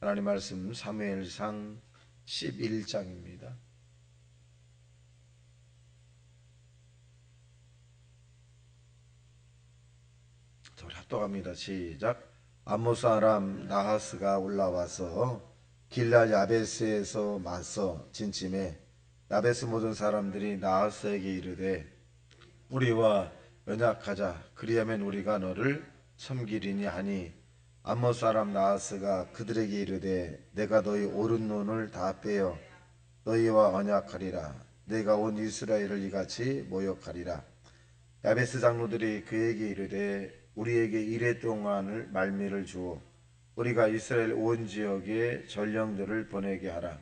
하나님 말씀 사무엘상 11장입니다. 우리 합독합니다. 시작. 암몬 사람 나하스가 올라와서 길랄 야베스에서 맞서 진침해 야베스 모든 사람들이 나하스에게 이르되 우리와 연약하자. 그리하면 우리가 너를 섬기리니 하니 암몬 사람 나하스가 그들에게 이르되 내가 너희 오른 눈을 다 빼어 너희와 언약하리라. 내가 온 이스라엘을 이같이 모욕하리라. 야베스 장로들이 그에게 이르되 우리에게 이레 동안을 말미를 주어 우리가 이스라엘 온 지역에 전령들을 보내게 하라.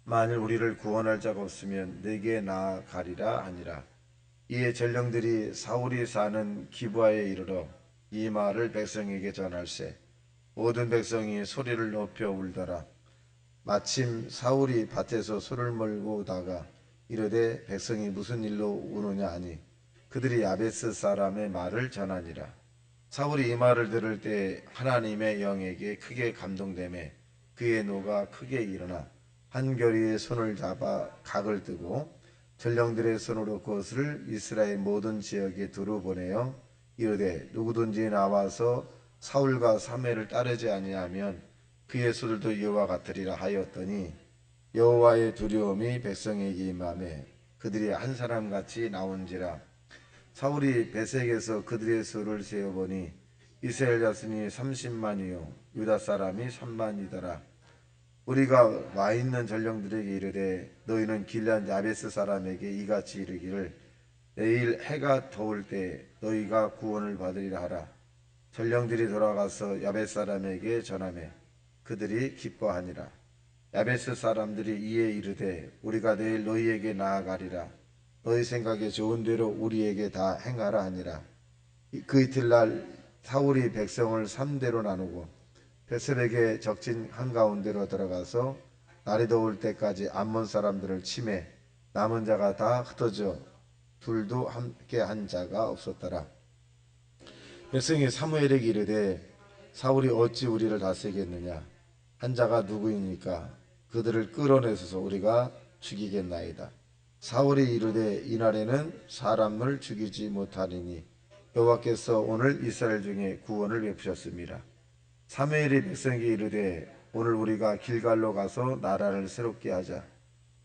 만일 우리를 구원할 자가 없으면 내게 나아가리라 하니라. 이에 전령들이 사울이 사는 기브아에 이르러 이 말을 백성에게 전할세 모든 백성이 소리를 높여 울더라. 마침 사울이 밭에서 소를 몰고 오다가 이르되 백성이 무슨 일로 우느냐 하니 그들이 야베스 사람의 말을 전하니라. 사울이 이 말을 들을 때 하나님의 영에게 크게 감동되매 그의 노가 크게 일어나 한결이의 손을 잡아 각을 뜨고 전령들의 손으로 그것을 이스라엘 모든 지역에 두루 보내어 이르되 누구든지 나와서 사울과 사무엘을 따르지 아니하면 그의 소들도 이와 같으리라 하였더니 여호와의 두려움이 백성에게 임하매 그들이 한 사람같이 나온지라. 사울이 베색에서 그들의 수를 세어보니 이스라엘 자손이 30만이요 유다 사람이 3만이더라. 우리가 와 있는 전령들에게 이르되 너희는 길앗 야베스 사람에게 이같이 이르기를 내일 해가 더울 때 너희가 구원을 받으리라 하라. 전령들이 돌아가서 야베스 사람에게 전하매 그들이 기뻐하니라. 야베스 사람들이 이에 이르되 우리가 내일 너희에게 나아가리라. 너희 생각에 좋은 대로 우리에게 다 행하라 하니라. 그 이틀날 사울이 백성을 3대로 나누고 베셀에게 적진 한가운데로 들어가서 날이 더울 때까지 암몬 사람들을 치매 남은 자가 다 흩어져 둘도 함께 한 자가 없었더라. 백성이 사무엘에게 이르되 사울이 어찌 우리를 다스리겠느냐. 한 자가 누구이니까 그들을 끌어내소서 우리가 죽이겠나이다. 사울이 이르되 이날에는 사람을 죽이지 못하리니 여호와께서 오늘 이스라엘 중에 구원을 베푸셨습니다. 사무엘이 백성에게 이르되 오늘 우리가 길갈로 가서 나라를 새롭게 하자.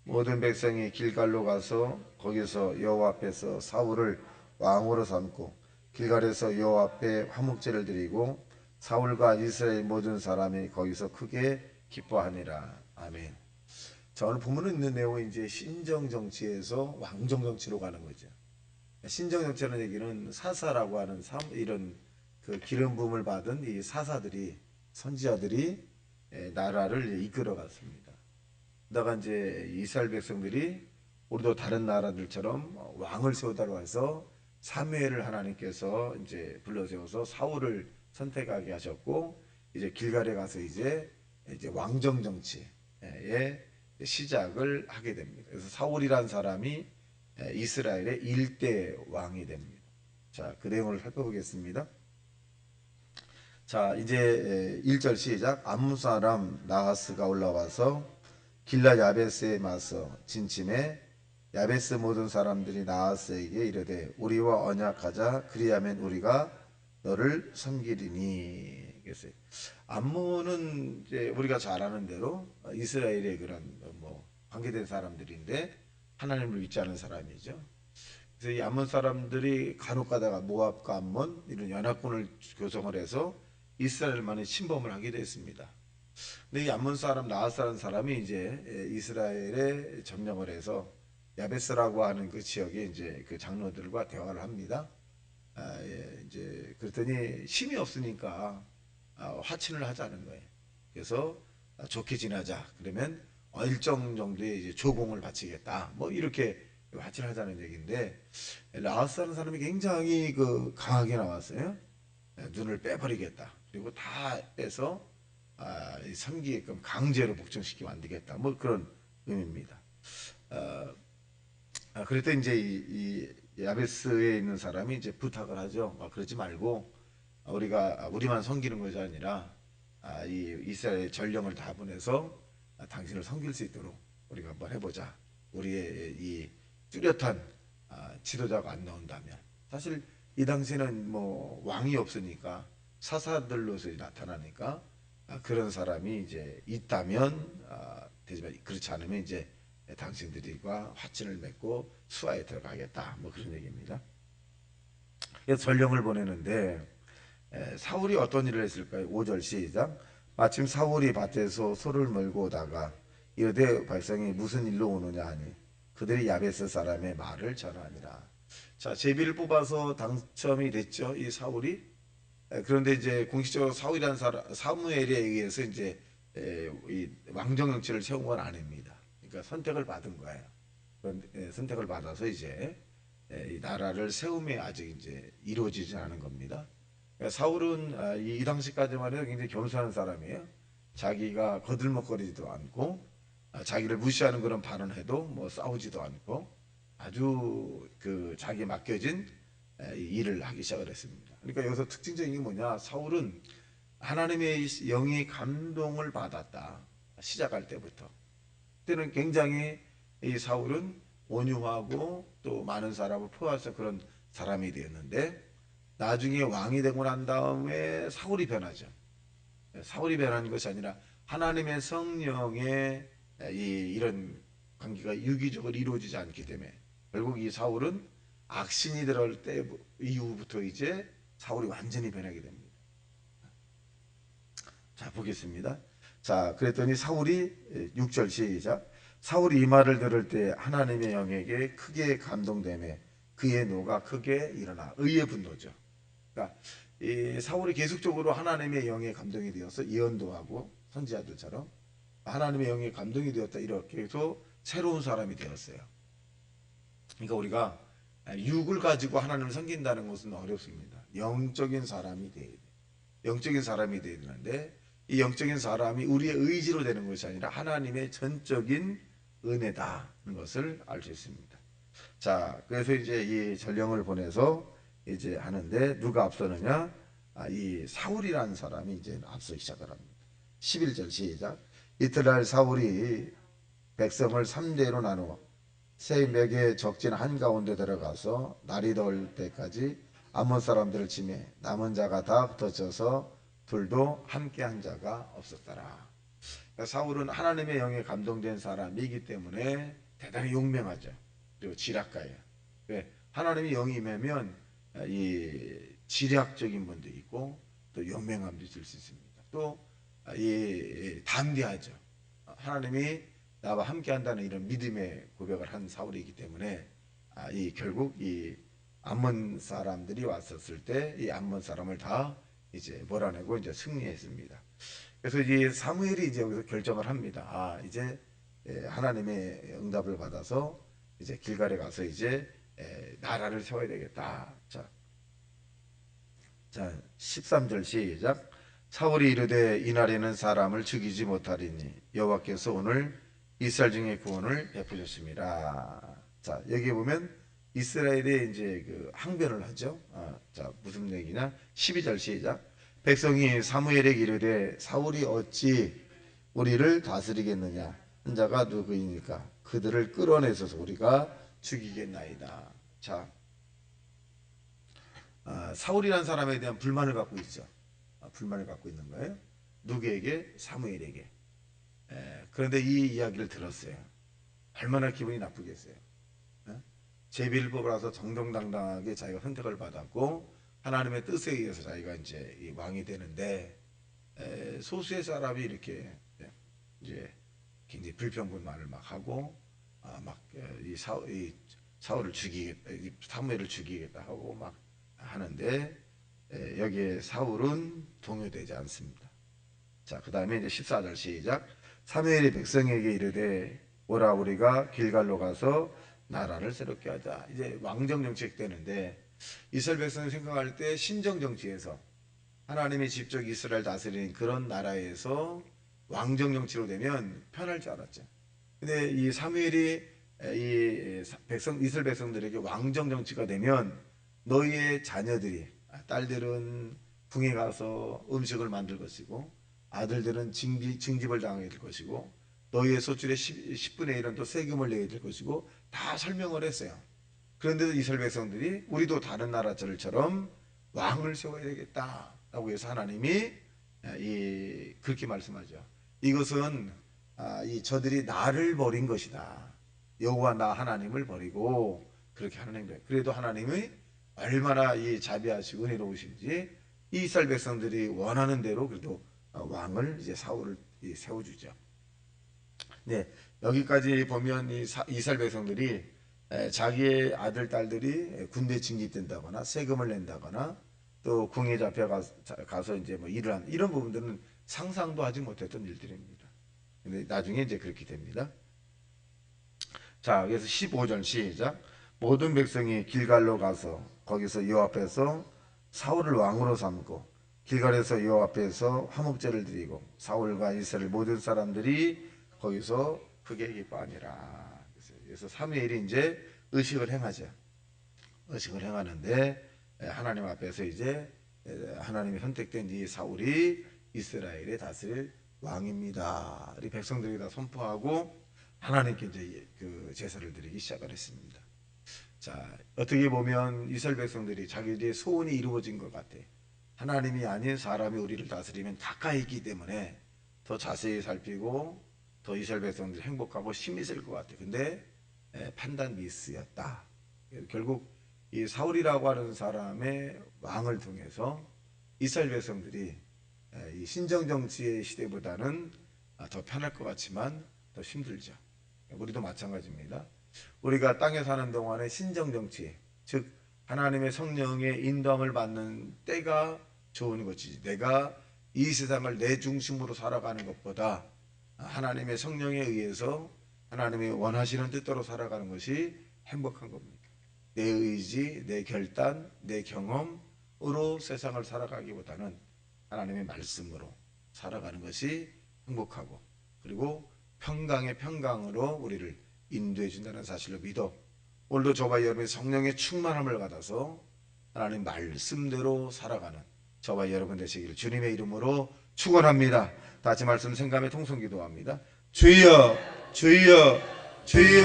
모든 백성이 길갈로 가서 거기서 여호와 앞에서 사울을 왕으로 삼고 길갈에서 여호와 앞에 화목제를 드리고 사울과 이스라엘 모든 사람이 거기서 크게 기뻐하니라. 아멘. 자, 오늘 본문에 있는 내용은 이제 신정 정치에서 왕정 정치로 가는 거죠. 신정 정치라는 얘기는 사사라고 하는 이런 그 기름 부음을 받은 이 사사들이 선지자들이 나라를 이끌어 갔습니다. 그러다가 이제 이스라엘 백성들이 우리도 다른 나라들처럼 왕을 세우다고 해서 사무엘을 하나님께서 이제 불러 세워서 사울을 선택하게 하셨고 이제 길갈에 가서 이제 왕정 정치의 시작을 하게 됩니다. 그래서 사울이란 사람이 이스라엘의 1대 왕이 됩니다. 자, 그 내용을 살펴보겠습니다. 자, 이제 1절 시작. 암몬 사람 나하스가 올라와서 길라 야베스에 맞서 진침해 야베스 모든 사람들이 나하스에게 이르되 우리와 언약하자. 그리하면 우리가 너를 섬기리니. 그래서 암몬은 이제 우리가 잘 아는 대로 이스라엘의 그런 관계된 사람들인데 하나님을 믿지 않은 사람이죠. 그래서 이 암몬 사람들이 간혹 가다가 모압과 암몬 이런 연합군을 구성을 해서 이스라엘만의 침범을 하기도 했습니다. 근데 이 암몬 사람 나하스라는 사람이 이제 이스라엘에 점령을 해서 야베스라고 하는 그 지역에 이제 그 장로들과 대화를 합니다. 이제 그랬더니 힘이 없으니까 화친을 하자는 거예요. 그래서 좋게 지내자. 그러면 일정 정도의 이제 조공을 바치겠다. 뭐 이렇게 화친을 하자는 얘기인데 나하스라는 사람이 굉장히 그 강하게 나왔어요. 눈을 빼버리겠다. 그리고 다 빼서 섬기게끔 강제로 복종시키게 만들겠다. 뭐 그런 의미입니다. 그랬더니 이제 이 야베스에 있는 사람이 이제 부탁을 하죠. 그러지 말고 우리만 섬기는 것이 아니라 이 이스라엘 전령을 다 보내서 당신을 섬길 수 있도록 우리가 한번 해보자. 우리의 이 뚜렷한 지도자가 안 나온다면, 사실 이 당시에는 뭐 왕이 없으니까 사사들로서 나타나니까 그런 사람이 이제 있다면 되지만 그렇지 않으면 이제 당신들과 화친을 맺고 수하에 들어가겠다, 뭐 그런 얘기입니다. 그래서 전령을 보내는데 사울이 어떤 일을 했을까요? 5절 시작. 마침 사울이 밭에서 소를 몰고 오다가 이르되 백성이 무슨 일로 오느냐 하니 그들이 야베스 사람의 말을 전하니라. 자, 제비를 뽑아서 당첨이 됐죠, 이 사울이. 그런데 이제 공식적으로 사울이라는 사람, 사무엘에 의해서 이제 이 왕정 정치를 세운 건 아닙니다. 그러니까 선택을 받은 거예요. 선택을 받아서 이제 이 나라를 세움에 아직 이제 이루어지지 않은 겁니다. 그러니까 사울은 이 당시까지만 해도 굉장히 겸손한 사람이에요. 자기가 거들먹거리지도 않고 자기를 무시하는 그런 발언해도 뭐 싸우지도 않고 아주 그 자기에 맡겨진 일을 하기 시작을 했습니다. 그러니까 여기서 특징적인 게 뭐냐? 사울은 하나님의 영이 감동을 받았다. 시작할 때부터. 그때는 굉장히 이 사울은 온유하고 또 많은 사람을 포함해서 그런 사람이 되었는데 나중에 왕이 되고 난 다음에 사울이 변하죠. 사울이 변하는 것이 아니라 하나님의 성령의 이런 관계가 유기적으로 이루어지지 않기 때문에 결국 이 사울은 악신이 들어올 때 이후부터 이제 사울이 완전히 변하게 됩니다. 자, 보겠습니다. 자, 그랬더니 사울이 6절 시작. 사울이 이 말을 들을 때 하나님의 영에게 크게 감동되매 그의 노가 크게 일어나. 의의 분노죠. 그러니까 이 사울이 계속적으로 하나님의 영에 감동이 되어서 예언도 하고 선지자들처럼 하나님의 영에 감동이 되었다, 이렇게 해서 새로운 사람이 되었어요. 그러니까 우리가 육을 가지고 하나님을 섬긴다는 것은 어렵습니다. 영적인 사람이 돼야 돼. 영적인 사람이 돼야 되는데 이 영적인 사람이 우리의 의지로 되는 것이 아니라 하나님의 전적인 은혜다는 것을 알 수 있습니다. 자, 그래서 이제 이 전령을 보내서 이제 하는데 누가 앞서느냐? 이 사울이라는 사람이 이제 앞서 시작을 합니다. 11절 시작. 이튿날 사울이 백성을 3대로 나누어 새 맥의 적진 한가운데 들어가서 날이 더울 때까지 암몬 사람들을 치매 남은 자가 다 흩어져서 둘도 함께 한 자가 없었더라. 그러니까 사울은 하나님의 영에 감동된 사람이기 때문에 대단히 용맹하죠. 그리고 지략가예요. 하나님의 영이 임하면 이 지략적인 분도 있고 또 용맹함도 있을 수 있습니다. 또 이 담대하죠. 하나님이 나와 함께 한다는 이런 믿음의 고백을 한 사울이기 때문에 이 결국 이 암몬 사람들이 왔었을 때 이 암몬 사람을 다 이제 몰아내고 이제 승리했습니다. 그래서 이제 사무엘이 이제 여기서 결정을 합니다. 이제 하나님의 응답을 받아서 이제 길갈에 가서 이제 나라를 세워야 되겠다. 자, 13절 시작. 사울이 이르되 이날에는 사람을 죽이지 못하리니 여호와께서 오늘 이스라엘 중에 구원을 베푸셨습니다. 자, 여기 보면 이스라엘의 이제 그 항변을 하죠. 자, 무슨 얘기냐? 12절 시작. 백성이 사무엘에게 이르되 사울이 어찌 우리를 다스리겠느냐? 한 자가 누구이니까 그들을 끌어내서서 우리가 죽이겠나이다. 자, 사울이라는 사람에 대한 불만을 갖고 있죠. 불만을 갖고 있는 거예요. 누구에게? 사무엘에게. 그런데 이 이야기를 들었어요. 얼마나 기분이 나쁘겠어요. 제비를 뽑아서 정정당당하게 자기가 선택을 받았고 하나님의 뜻에 의해서 자기가 이제 이 왕이 되는데 소수의 사람이 이렇게 이제 굉장히 불평불만을 막 하고 이 사울을 죽이겠다, 사무엘을 죽이겠다 하고 막 하는데 여기에 사울은 동요되지 않습니다. 자, 그 다음에 이제 14절 시작. 사무엘이 백성에게 이르되 오라 우리가 길갈로 가서 나라를 새롭게 하자. 이제 왕정 정책 되는데 이스라엘 백성이 생각할 때 신정 정치에서 하나님이 직접 이스라엘 다스리는 그런 나라에서 왕정 정치로 되면 편할 줄 알았죠. 근데 이 사무엘이 이 이스라엘 백성들에게 왕정 정치가 되면 너희의 자녀들이 딸들은 궁에 가서 음식을 만들 것이고 아들들은 징집을 당하게 될 것이고 너희의 소출의 10분의 1은 또 세금을 내게 될 것이고 다 설명을 했어요. 그런데도 이스라엘 백성들이 우리도 다른 나라들처럼 왕을 세워야 되겠다라고 해서 하나님이 그렇게 말씀하죠. 이것은 저들이 나를 버린 것이다. 여호와 나 하나님을 버리고 그렇게 하는 거예요. 그래도 하나님이 얼마나 자비하시고 은혜로우신지 이스라엘 백성들이 원하는 대로 그래도 왕을 이제 사울을 세워주죠. 네, 여기까지 보면 이스라엘 백성들이 자기의 아들 딸들이 군대 징집된다거나 세금을 낸다거나 또 궁에 잡혀가서 이제 뭐 일을 하는 이런 부분들은 상상도 하지 못했던 일들입니다. 근데 나중에 이제 그렇게 됩니다. 자, 그래서 15절 시작. 모든 백성이 길갈로 가서 거기서 여호와 앞에서 사울을 왕으로 삼고 길갈에서 여호와 앞에서 화목제를 드리고 사울과 이스라엘 모든 사람들이 거기서 크게 기뻐하니라. 그래서 사무엘이 이제 의식을 행하죠. 의식을 행하는데 하나님 앞에서 이제 하나님의 선택된 이 사울이 이스라엘의 다스릴 왕입니다. 우리 백성들이 다 선포하고 하나님께 이제 그 제사를 드리기 시작을 했습니다. 자, 어떻게 보면 이스라엘 백성들이 자기들의 소원이 이루어진 것 같아. 하나님이 아닌 사람이 우리를 다스리면 가까이 있기 때문에 더 자세히 살피고 더 이스라엘 백성들이 행복하고 힘이 있을 것 같아. 근데 판단 미스였다. 결국 이 사울이라고 하는 사람의 왕을 통해서 이스라엘 백성들이 이 신정 정치의 시대보다는 더 편할 것 같지만 더 힘들죠. 우리도 마찬가지입니다. 우리가 땅에 사는 동안에 신정 정치, 즉 하나님의 성령의 인도함을 받는 때가 좋은 것이지. 내가 이 세상을 내 중심으로 살아가는 것보다 하나님의 성령에 의해서 하나님이 원하시는 뜻대로 살아가는 것이 행복한 겁니다. 내 의지, 내 결단, 내 경험으로 세상을 살아가기보다는 하나님의 말씀으로 살아가는 것이 행복하고 그리고 평강의 평강으로 우리를 인도해 준다는 사실을 믿어 오늘도 저와 여러분이 성령의 충만함을 받아서 하나님 말씀대로 살아가는 저와 여러분 되시기를 주님의 이름으로 축원합니다. 다시 말씀 생감에 통성기도합니다. 주여 주여 주여